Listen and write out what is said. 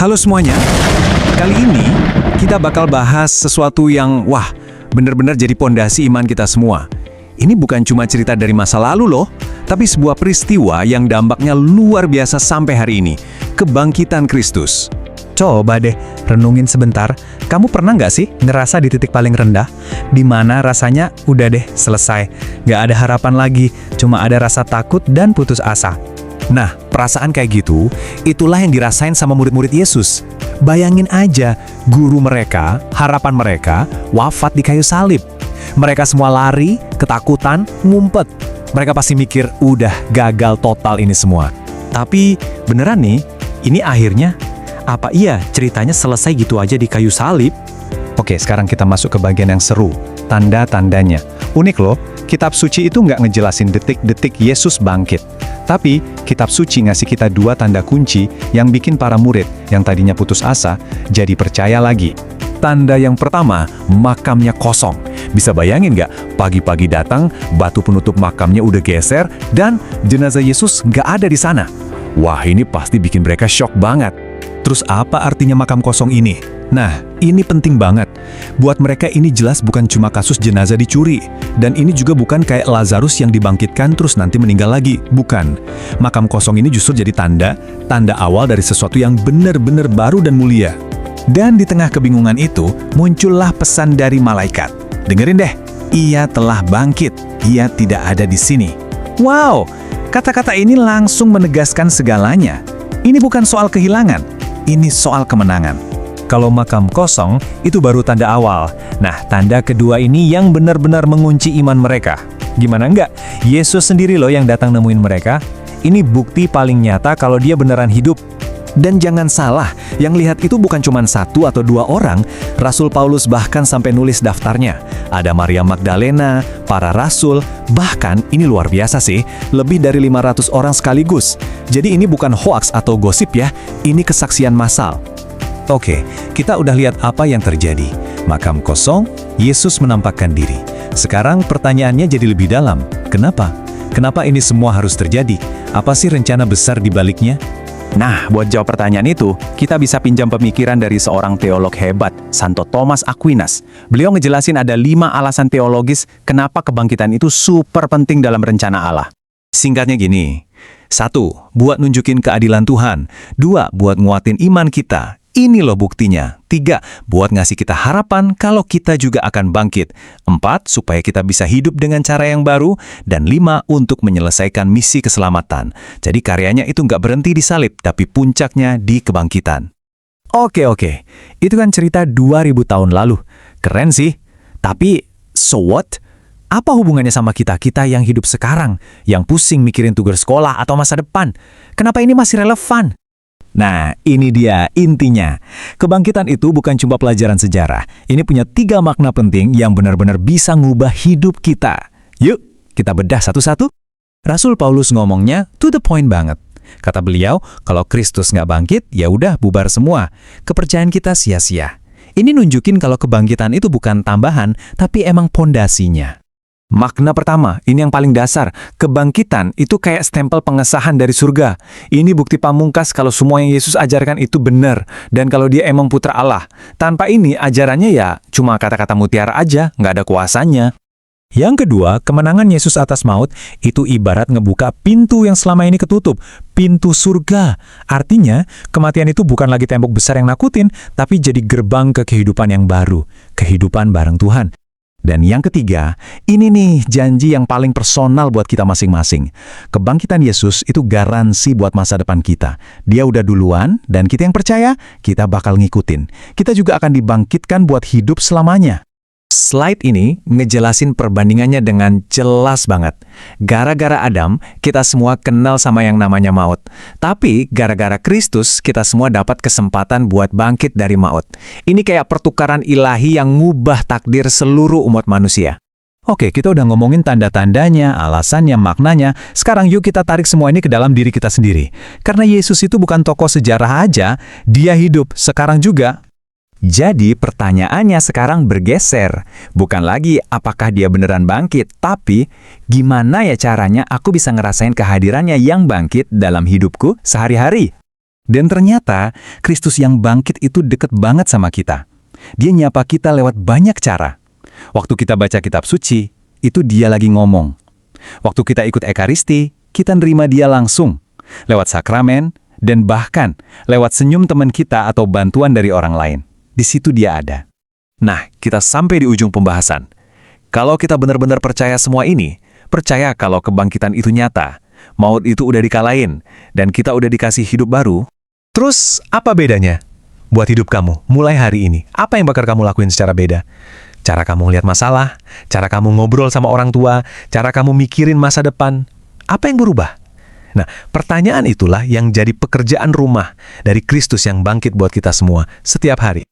Halo semuanya, kali ini kita bakal bahas sesuatu yang bener-bener jadi pondasi iman kita semua. Ini bukan cuma cerita dari masa lalu loh, tapi sebuah peristiwa yang dampaknya luar biasa sampai hari ini, kebangkitan Kristus. Coba deh, renungin sebentar. Kamu pernah nggak sih ngerasa di titik paling rendah? Di mana rasanya udah deh selesai. Nggak ada harapan lagi, cuma ada rasa takut dan putus asa. Nah, perasaan kayak gitu, itulah yang dirasain sama murid-murid Yesus. Bayangin aja, guru mereka, harapan mereka, wafat di kayu salib. Mereka semua lari, ketakutan, ngumpet. Mereka pasti mikir, udah gagal total ini semua. Tapi, beneran nih, ini akhirnya, apa iya ceritanya selesai gitu aja di kayu salib? Oke, sekarang kita masuk ke bagian yang seru, tanda-tandanya. Unik loh, kitab suci itu nggak ngejelasin detik-detik Yesus bangkit. Tapi, kitab suci ngasih kita dua tanda kunci yang bikin para murid yang tadinya putus asa jadi percaya lagi. Tanda yang pertama, makamnya kosong. Bisa bayangin nggak? Pagi-pagi datang, batu penutup makamnya udah geser, dan jenazah Yesus nggak ada di sana. Wah, ini pasti bikin mereka shock banget. Terus apa artinya makam kosong ini? Nah, ini penting banget. Buat mereka ini jelas bukan cuma kasus jenazah dicuri. Dan ini juga bukan kayak Lazarus yang dibangkitkan terus nanti meninggal lagi. Bukan. Makam kosong ini justru jadi tanda awal dari sesuatu yang benar-benar baru dan mulia. Dan di tengah kebingungan itu, muncullah pesan dari malaikat. Dengerin deh, ia telah bangkit, ia tidak ada di sini. Wow, kata-kata ini langsung menegaskan segalanya. Ini bukan soal kehilangan, ini soal kemenangan. Kalau makam kosong, itu baru tanda awal. Nah, tanda kedua ini yang benar-benar mengunci iman mereka. Gimana enggak? Yesus sendiri loh yang datang nemuin mereka. Ini bukti paling nyata kalau dia beneran hidup. Dan jangan salah, yang lihat itu bukan cuma satu atau dua orang. Rasul Paulus bahkan sampai nulis daftarnya. Ada Maria Magdalena, para rasul, bahkan ini luar biasa sih, lebih dari 500 orang sekaligus. Jadi ini bukan hoaks atau gosip ya, ini kesaksian massal. Oke, kita udah lihat apa yang terjadi. Makam kosong, Yesus menampakkan diri. Sekarang pertanyaannya jadi lebih dalam. Kenapa? Kenapa ini semua harus terjadi? Apa sih rencana besar di baliknya? Nah, buat jawab pertanyaan itu, kita bisa pinjam pemikiran dari seorang teolog hebat, Santo Thomas Aquinas. Beliau ngejelasin ada 5 alasan teologis kenapa kebangkitan itu super penting dalam rencana Allah. Singkatnya gini, 1. Buat nunjukin keadilan Tuhan. 2. Buat nguatin iman kita. Ini loh buktinya. 3. Buat ngasih kita harapan kalau kita juga akan bangkit. 4. Supaya kita bisa hidup dengan cara yang baru. Dan 5. Untuk menyelesaikan misi keselamatan. Jadi karyanya itu nggak berhenti di salib, tapi puncaknya di kebangkitan. Oke. Itu kan cerita 2000 tahun lalu. Keren sih. Tapi, so what? Apa hubungannya sama kita yang hidup sekarang? Yang pusing mikirin tugas sekolah atau masa depan? Kenapa ini masih relevan? Nah, ini dia intinya. Kebangkitan itu bukan cuma pelajaran sejarah. Ini punya 3 makna penting yang benar-benar bisa ngubah hidup kita. Yuk, kita bedah satu-satu. Rasul Paulus ngomongnya to the point banget. Kata beliau, kalau Kristus nggak bangkit, ya udah bubar semua. Kepercayaan kita sia-sia. Ini nunjukin kalau kebangkitan itu bukan tambahan, tapi emang pondasinya. Makna pertama, ini yang paling dasar. Kebangkitan itu kayak stempel pengesahan dari surga. Ini bukti pamungkas kalau semua yang Yesus ajarkan itu benar. Dan kalau dia emang putra Allah. Tanpa ini, ajarannya ya cuma kata-kata mutiara aja, nggak ada kuasanya. Yang kedua, kemenangan Yesus atas maut itu ibarat ngebuka pintu yang selama ini ketutup. Pintu surga. Artinya, kematian itu bukan lagi tembok besar yang nakutin, tapi jadi gerbang ke kehidupan yang baru. Kehidupan bareng Tuhan. Dan yang ketiga, ini nih janji yang paling personal buat kita masing-masing. Kebangkitan Yesus itu garansi buat masa depan kita. Dia udah duluan, dan kita yang percaya, kita bakal ngikutin. Kita juga akan dibangkitkan buat hidup selamanya. Slide ini ngejelasin perbandingannya dengan jelas banget. Gara-gara Adam, kita semua kenal sama yang namanya maut. Tapi gara-gara Kristus, kita semua dapat kesempatan buat bangkit dari maut. Ini kayak pertukaran ilahi yang ngubah takdir seluruh umat manusia. Oke, kita udah ngomongin tanda-tandanya, alasannya, maknanya. Sekarang yuk kita tarik semua ini ke dalam diri kita sendiri. Karena Yesus itu bukan tokoh sejarah aja, dia hidup sekarang juga. Jadi pertanyaannya sekarang bergeser. Bukan lagi apakah dia beneran bangkit, tapi gimana ya caranya aku bisa ngerasain kehadirannya yang bangkit dalam hidupku sehari-hari? Dan ternyata, Kristus yang bangkit itu deket banget sama kita. Dia nyapa kita lewat banyak cara. Waktu kita baca kitab suci, itu dia lagi ngomong. Waktu kita ikut Ekaristi, kita nerima dia langsung. Lewat sakramen, dan bahkan lewat senyum teman kita atau bantuan dari orang lain. Di situ dia ada. Nah, kita sampai di ujung pembahasan. Kalau kita benar-benar percaya semua ini, percaya kalau kebangkitan itu nyata, maut itu udah dikalahin, dan kita udah dikasih hidup baru, terus apa bedanya buat hidup kamu mulai hari ini? Apa yang bakal kamu lakuin secara beda? Cara kamu lihat masalah, cara kamu ngobrol sama orang tua, cara kamu mikirin masa depan, apa yang berubah? Nah, pertanyaan itulah yang jadi pekerjaan rumah dari Kristus yang bangkit buat kita semua setiap hari.